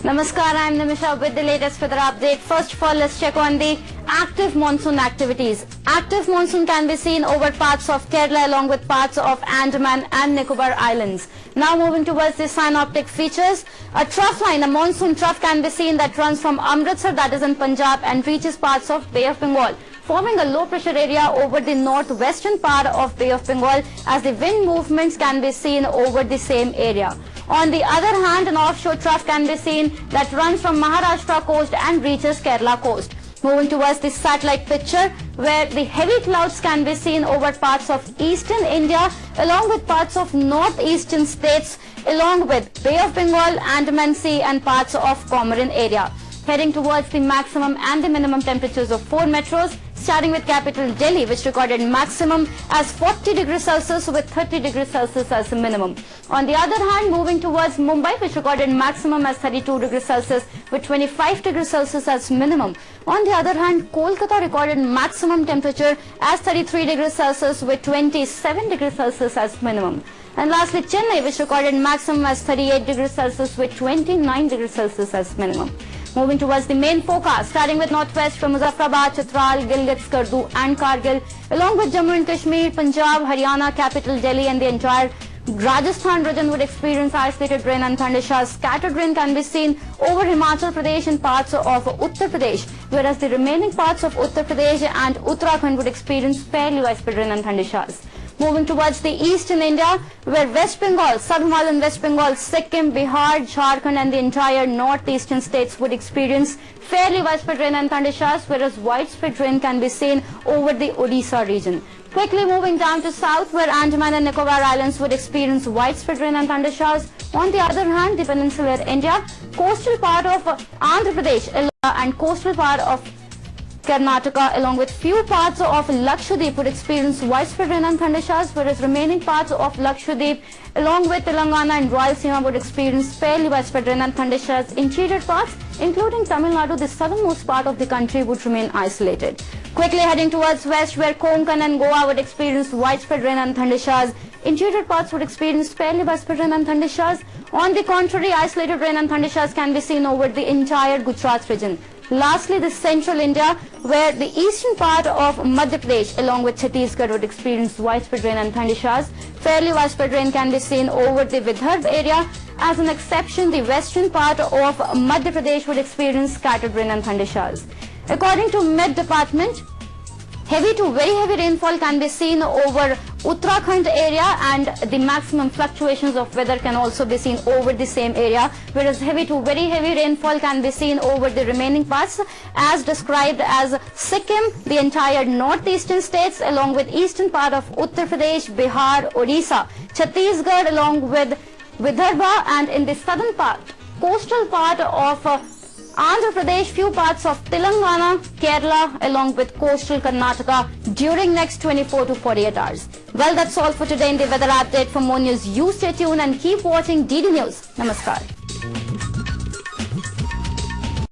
Namaskar, I am Nimisha with the latest weather update. First of all, let's check on the active monsoon activities. Active monsoon can be seen over parts of Kerala along with parts of Andaman and Nicobar Islands. Now moving towards the synoptic features. A trough line, a monsoon trough can be seen that runs from Amritsar, that is in Punjab, and reaches parts of Bay of Bengal, forming a low pressure area over the northwestern part of Bay of Bengal, as the wind movements can be seen over the same area. On the other hand, an offshore trough can be seen that runs from Maharashtra coast and reaches Kerala coast. Moving towards the satellite picture, where the heavy clouds can be seen over parts of eastern India along with parts of northeastern states along with Bay of Bengal, Andaman Sea and parts of Comorin area. Heading towards the maximum and the minimum temperatures of 4 metros, starting with capital Delhi, which recorded maximum as 40 degrees Celsius with 30 degrees Celsius as the minimum. On the other hand, moving towards Mumbai, which recorded maximum as 32 degrees Celsius with 25 degrees Celsius as minimum. On the other hand, Kolkata recorded maximum temperature as 33 degrees Celsius with 27 degrees Celsius as minimum. And lastly, Chennai, which recorded maximum as 38 degrees Celsius with 29 degrees Celsius as minimum. Moving towards the main forecast, starting with northwest from Muzaffarabad, Chitral, Gilgit, Skardu and Kargil, along with Jammu and Kashmir, Punjab, Haryana, capital Delhi and the entire Rajasthan region would experience isolated rain and thunder showers. Scattered rain can be seen over Himachal Pradesh and parts of Uttar Pradesh, whereas the remaining parts of Uttar Pradesh and Uttarakhand would experience fairly widespread rain and thunder showers. Moving towards the eastern India, where West Bengal, Southern and West Bengal, Sikkim, Bihar, Jharkhand and the entire northeastern states would experience fairly widespread rain and thunder showers, whereas widespread rain can be seen over the Odisha region. Quickly moving down to south, where Andaman and Nicobar Islands would experience widespread rain and thunder showers. On the other hand, the peninsular India, coastal part of Andhra Pradesh and coastal part of Karnataka along with few parts of Lakshadweep would experience widespread rain and thunder showers, whereas remaining parts of Lakshadweep along with Telangana and Rayalaseema would experience fairly widespread rain and thunder showers. Interior parts, including Tamil Nadu, the southernmost part of the country, would remain isolated. Quickly heading towards west, where Konkan and Goa would experience widespread rain and thunder showers. Interior parts would experience fairly widespread rain and thunder showers. On the contrary, isolated rain and thunder showers can be seen over the entire Gujarat region. Lastly, the central India, where the eastern part of Madhya Pradesh along with Chhattisgarh would experience widespread rain and thunder showers. Fairly widespread rain can be seen over the Vidarbha area. As an exception, the western part of Madhya Pradesh would experience scattered rain and thunder showers. According to Met Department, heavy to very heavy rainfall can be seen over Uttarakhand area, and the maximum fluctuations of weather can also be seen over the same area, whereas heavy to very heavy rainfall can be seen over the remaining parts as described as Sikkim, the entire northeastern states along with eastern part of Uttar Pradesh, Bihar, Odisha, Chhattisgarh along with Vidarbha, and in the southern part, coastal part of Andhra Pradesh, few parts of Telangana, Kerala along with coastal Karnataka during next 24 to 48 hours. Well, that's all for today in the weather update. For more news, you stay tuned and keep watching DD News. Namaskar.